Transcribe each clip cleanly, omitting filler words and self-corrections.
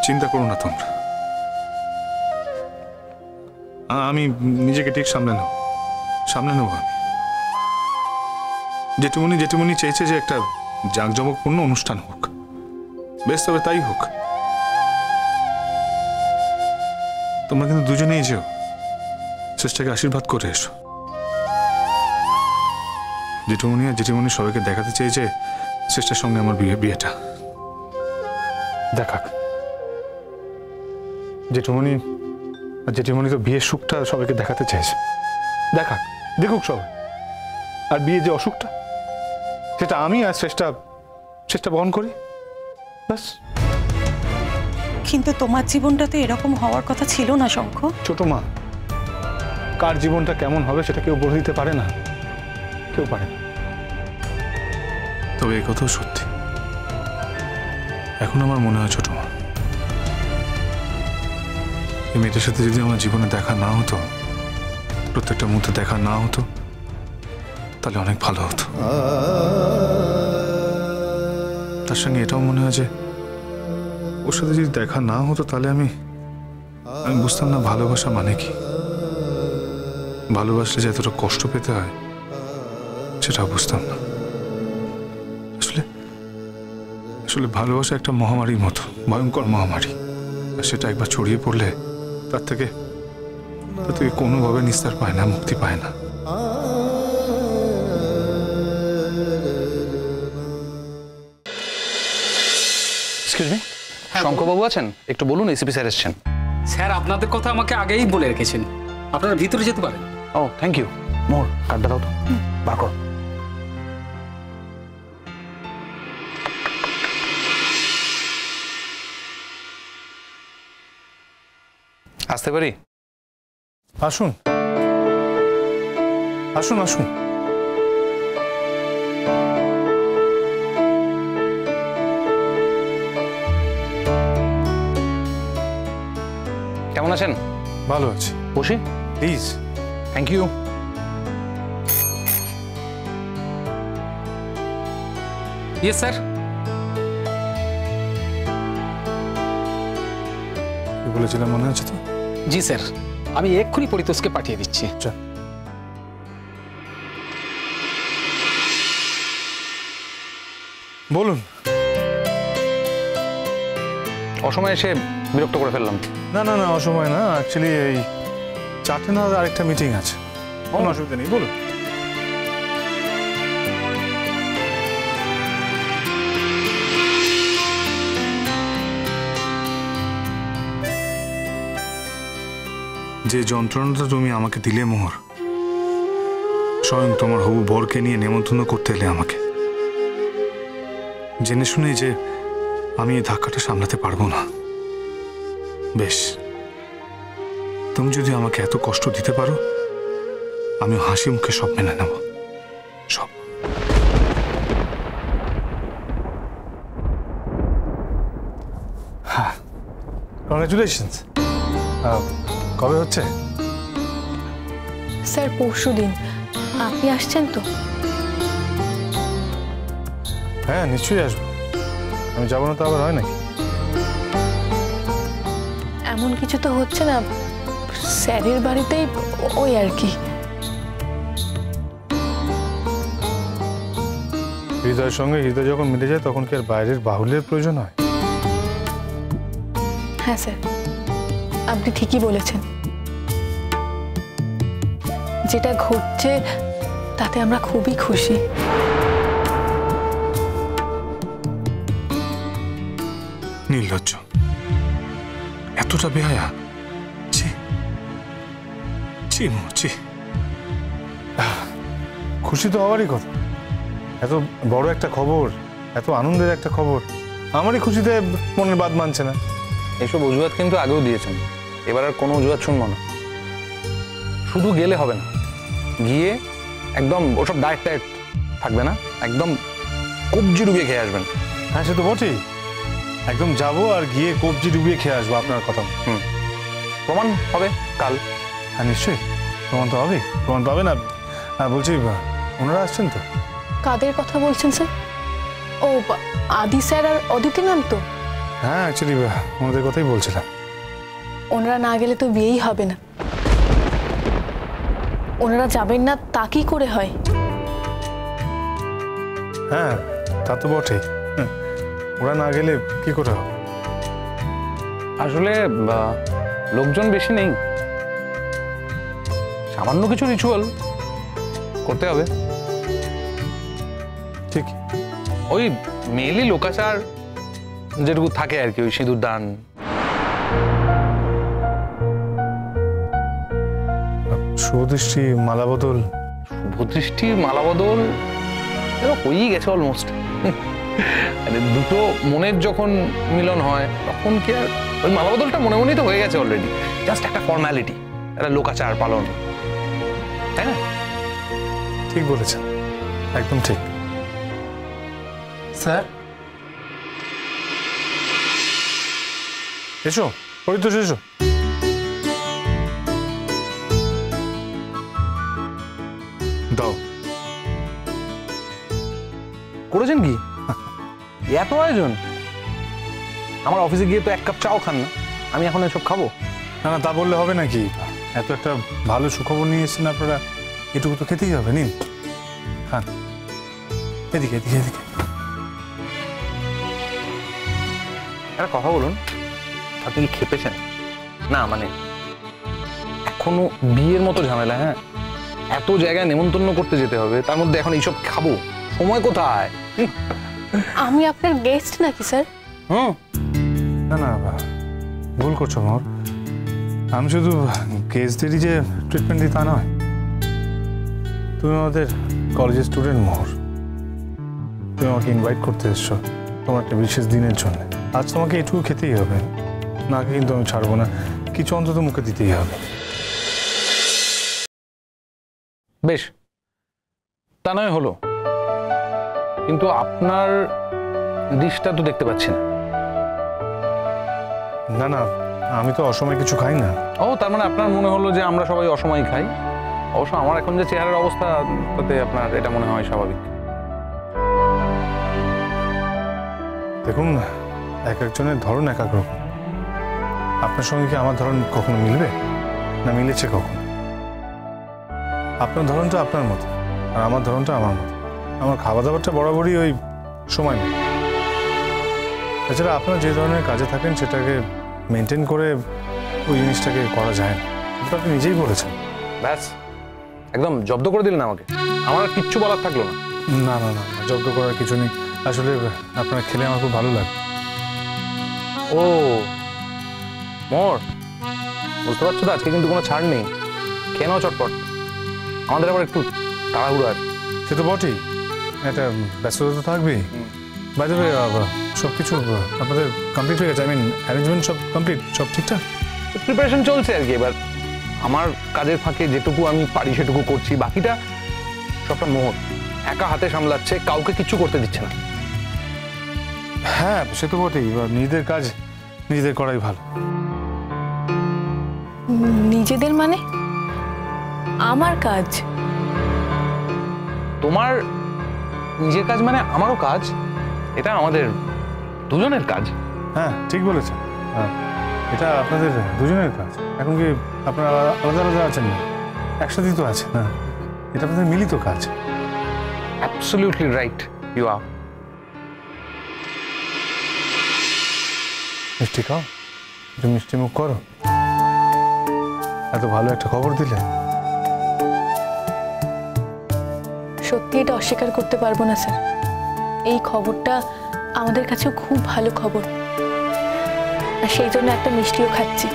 চিন্তা করো না তোমরা, আমি নিজেকে ঠিক সামলে নেব আমি। জেঠুমনি চেয়েছে যে একটা জাঁকজমকপূর্ণ অনুষ্ঠান হোক, বেশ তবে তাই হোক। তোমরা কিন্তু দুজনেই যেও, চেষ্টাকে আশীর্বাদ করে এসো। জেঠুমনি সবাইকে দেখাতে চেয়েছে চেষ্টার সঙ্গে আমার বিয়েটা দেখাক। জেঠুমনি তো বিয়ের সুখটা সবাইকে দেখাতে চেয়েছে, দেখুক সবাই। আর বিয়ে যে অসুখটা, সেটা আমি আর চেষ্টা বহন করি, ব্যাস। কিন্তু তোমার জীবনটা তো এরকম হওয়ার কথা ছিল না শঙ্খ। ছোট মা, কার জীবনটা কেমন হবে সেটা কেউ বলে দিতে পারে না, কেউ পারে না। তবে এই কথাও সত্যি, এখন আমার মনে হয় ছোট মা, এই মেয়েটার সাথে যদি আমার জীবনে দেখা না হতো, প্রত্যেকটা মুহূর্তে দেখা না হতো, তাহলে অনেক ভালো হতো। তার সঙ্গে এটাও মনে হয় যে ওর সাথে যদি দেখা না হতো, তাহলে আমি বুঝতাম না ভালোবাসা মানে কি। ভালোবাসলে যে এতটা কষ্ট পেতে হয় সেটাও বুঝতাম না। আসলে ভালোবাসা একটা মহামারীর মতো, ভয়ঙ্কর মহামারী। আর সেটা একবার ছড়িয়ে পড়লে তার থেকে কোনোভাবে নিস্তার পায় না, মুক্তি পায় না। এক্সকিউজ মি, শঙ্করবাবু আছেন? একটু বলুন, এসিপি স্যার এসেছেন। স্যার আপনাদের কথা আমাকে আগেই বলে রেখেছেন, আপনারা ভিতরে যেতে পারেন। ও থ্যাংক ইউ। মোর কার্ডটা দাও তো, বার করো। আসতে পারি? আসুন আসুন আসুন। কেমন আছেন? ভালো আছি। বসি please. Thank you. Yes sir. কি বলেছিলাম মনে আছে তো? জি স্যার, আমি এক্ষুনি পরিতোষকে পাঠিয়ে দিচ্ছি। আচ্ছা, বলুন। অসময়ে এসে বিরক্ত করে ফেললাম। না না না, অসময় না, অ্যাকচুয়ালি এই 4টে না আরেকটা মিটিং আছে, কোনো অসুবিধা নেই, বলুন। যে যন্ত্রণাটা তুমি আমাকে দিলে মোহর, স্বয়ং তোমার হবু বরকে নিয়ে নেমন্তন্ন করতে এলে আমাকে, জেনে শুনে যে আমি এই ধাক্কাটা সামলাতে পারবো না। বেশ, তুমি যদি আমাকে এত কষ্ট দিতে পারো, আমি হাসি মুখে সব মেনে নেব, সব। হ্যাঁ, কংগ্রাচুলেশনস। কবে হচ্ছে? স্যার পরশুদিন। আপনি আসছেন তো? হ্যাঁ নিশ্চয়ই আসবো, আমি যাবো না তো আবার হয় নাকি? এমন কিছু তো হচ্ছে না, স্যারের বাড়িতেই ওই আর কি। হৃদয়ের সঙ্গে হৃদয় যখন মিলে যায় তখন কি আর বাইরের বাহুল্যের প্রয়োজন হয়? হ্যাঁ স্যার, আপনি ঠিকই বলেছেন। যেটা ঘটছে তাতে আমরা খুবই খুশি। নির্লজ্জ, এতটা বেহায়া, ছি ছি ছি। খুশি তো হওয়ারই কথা, এত বড় একটা খবর, এত আনন্দের একটা খবর, আমারই খুশিতে মনের বাদ মানছে না। এইসব অজুহাত কিন্তু আগেও দিয়েছেন, এবার আর কোনো অজুহাত শুনবো না। শুধু গেলে হবে না, গিয়ে একদম ওসব ডায়েট টায়েট থাকবে না, একদম কবজি ডুবিয়ে খেয়ে আসবেন। হ্যাঁ সে তো বটেই, একদম যাবো আর গিয়ে কবজি ডুবিয়ে খেয়ে আসবো আপনার কথা। প্রমাণ হবে কাল। হ্যাঁ নিশ্চয়ই প্রমাণ তো হবে, প্রমাণ পাবে না। বলছি ওনারা আসছেন তো? কাদের কথা বলছেন স্যার? ও আদি স্যার আর অদিতি ম্যাম তো? হ্যাঁ অ্যাকচুয়ালি ওনাদের কথাই বলছিলাম। ওনারা না গেলে তো বিয়েই হবে না। ওনারা যাবেন না তা কি করে হয়? হ্যাঁ তা তো বটেই। ওরা না গেলে কি করে হবে? আসলে লোকজন বেশি নেই, সামান্য কিছু রিচুয়াল করতে হবে। ঠিক। ওই মেনলি লোকাচার যেটুকু থাকে আর কি, ওই সিঁদুর দান, শুভদৃষ্টি, মালা বদল। শুভদৃষ্টির মালা বদল হয়েই গেছে অলমোস্ট। দুটো মনের যখন মিলন হয় তখন কি আর ওই মালা বদলটা মনে মনেই তো হয়ে গেছে অলরেডি, জাস্ট একটা ফর্মালিটি, একটা লোকাচার পালন, তাই না? ঠিক বলেছেন, একদম ঠিক। স্যার, এসো পরিতোষ, এসো। দাও। করেছেন কি এত আয়োজন? আমার অফিসে গিয়ে তো এক কাপ চাও খান না, আমি এখন এসব খাবো? না না, তা বললে হবে নাকি? এত একটা ভালো সুখবর নিয়ে এসেছেন আপনারা, এটুকু তো খেতেই হবে। নিন খান। এদিকে এদিকে এদিকে। একটা কথা বলুন, আপনি কি খেপেছেন? না মানে এখনো বিয়ের মতো ঝামেলা, হ্যাঁ এত জায়গায় নেমন্তন্ন করতে যেতে হবে, তার মধ্যে এখন এইসব খাবো, সময় কোথায়? আমি আপনার গেস্ট নাকি স্যার? হুম, না না, ভুল করছো মোর। আমি শুধু কেসদেরই যে ট্রিটমেন্ট দিই তা নয়। তুমি আমাদের কলেজের স্টুডেন্ট মোহর, তুমি আমাকে ইনভাইট করতে এসছো তোমার একটা বিশেষ দিনের জন্য। আজ তোমাকে এটুকু খেতেই হবে, না কিন্তু আমি ছাড়বো না, কিছু অন্তত মুখে দিতেই হবে। বেশ, তা নয় হলো, কিন্তু আপনার ডিশটা তো দেখতে পাচ্ছি না। না না, আমি তো অসময়ে কিছু খাই না। ও, তার মানে আপনার মনে হলো যে আমরা সবাই অসময় খাই। অবশ্য আমার এখন যে চেহারার অবস্থা, তাতে আপনার এটা মনে হয় স্বাভাবিক। দেখুন, এক একজনের ধরন এক এক রকম। আপনার সঙ্গে কি আমার ধরন কখনো মিলবে? না মিলেছে কখনো? আপনার ধরনটা আপনার মতো, আর আমার ধরনটা আমার মতো। আমার খাওয়া দাওয়াটা বরাবরই ওই সময় নেই। এছাড়া আপনার যে ধরনের কাজে থাকেন সেটাকে মেনটেন করে ওই জিনিসটাকে করা যায় না, সেটা আপনি নিজেই বলেছেন। ব্যাস, একদম জব্দ করে দিলেন আমাকে, আমার আর কিচ্ছু বলার থাকলো না। না না না, জব্দ করার কিছু নেই। আসলে আপনারা খেলে আমার খুব ভালো লাগে। ও মোর, বুঝতে পারছো তো, আজকে কিন্তু কোনো ছাড় নেই, খেয়ে নাও চটপট, আমাদের আবার একটু তাড়াহুড়ো আছে। সে তো বটেই, একটা ব্যস্ততা তো থাকবেই। বাইরে সব কিছু আপনাদের কমপ্লিট হয়ে গেছে? আই মিন অ্যারেঞ্জমেন্ট সব কমপ্লিট, সব ঠিকঠাক? প্রিপারেশন চলছে আর কি। এবার আমার কাজের ফাঁকে যেটুকু আমি পারি সেটুকু করছি, বাকিটা সবটা মোহর একা হাতে সামলাচ্ছে, কাউকে কিছু করতে দিচ্ছে না। হ্যাঁ সে তো বটেই, নিজেদের কাজ নিজেদের করাই ভালো। নিজেদের মানে? আমার কাজ? তোমার নিজের কাজ মানে আমারও কাজ, এটা আমাদের দুজনের কাজ। হ্যাঁ ঠিক বলেছেন, হ্যাঁ এটা আপনাদের দুজনের কাজ। এখন কি আপনারা আলাদা আলাদা আছেন না? একসাথেই তো আছে না, এটা আপনাদের মিলিত কাজ। Absolutely right, you are. মিষ্টি খাও, একটু মিষ্টি মুখ করো। এত ভালো একটা খবর দিলে। সত্যি এটা অস্বীকার করতে পারবো না স্যার, এই খবরটা আমাদের কাছেও খুব ভালো খবর, আর সেই জন্য একটা মিষ্টিও খাচ্ছি।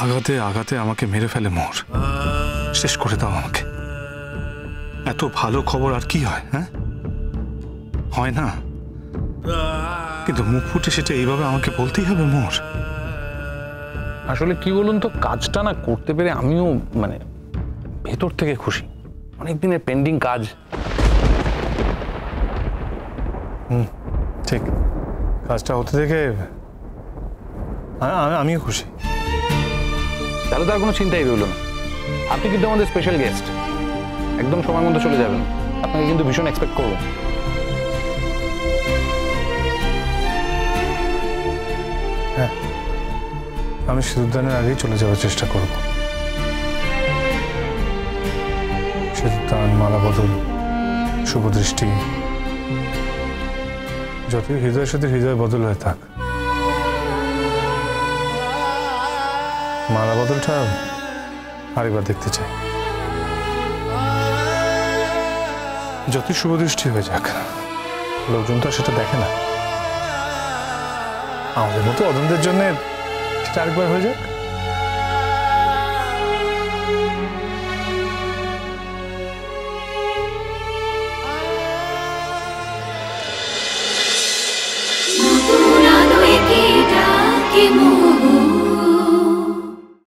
আঘাতে আঘাতে আমাকে মেরে ফেলে মোর, শেষ করে দাও আমাকে। এত ভালো খবর আর কি হয়? হ্যাঁ হয় না, কিন্তু মুখ ফুটে সেটা এইভাবে আমাকে বলতেই হবে মোর। আসলে কি বলুন তো, কাজটা না করতে পেরে আমিও মানে ভেতর থেকে খুশি। অনেকদিনের পেন্ডিং কাজ। ঠিক, কাজটা হতে দেখে আমিও খুশি। তাহলে তার কোনো চিন্তাই রইল না। আপনি কিন্তু আমাদের স্পেশাল গেস্ট, একদম সময় মতো চলে যাবেন। আপনাকে কিন্তু ভীষণ এক্সপেক্ট করবো। হ্যাঁ, আমি সিঁদুরদানের আগেই চলে যাওয়ার চেষ্টা করব। সিঁদুরদান, মালা বদল, শুভ দৃষ্টি, যতই হৃদয়ের সাথে হৃদয় বদল হয়ে থাক, মালা বদলটা আরেকবার দেখতে চাই। যতই শুভ দৃষ্টি হয়ে যাক, লোকজন তো আর সেটা দেখে না। আমাদের মতো অদন্তের জন্য সেটা আরেকবার হয়ে যাক।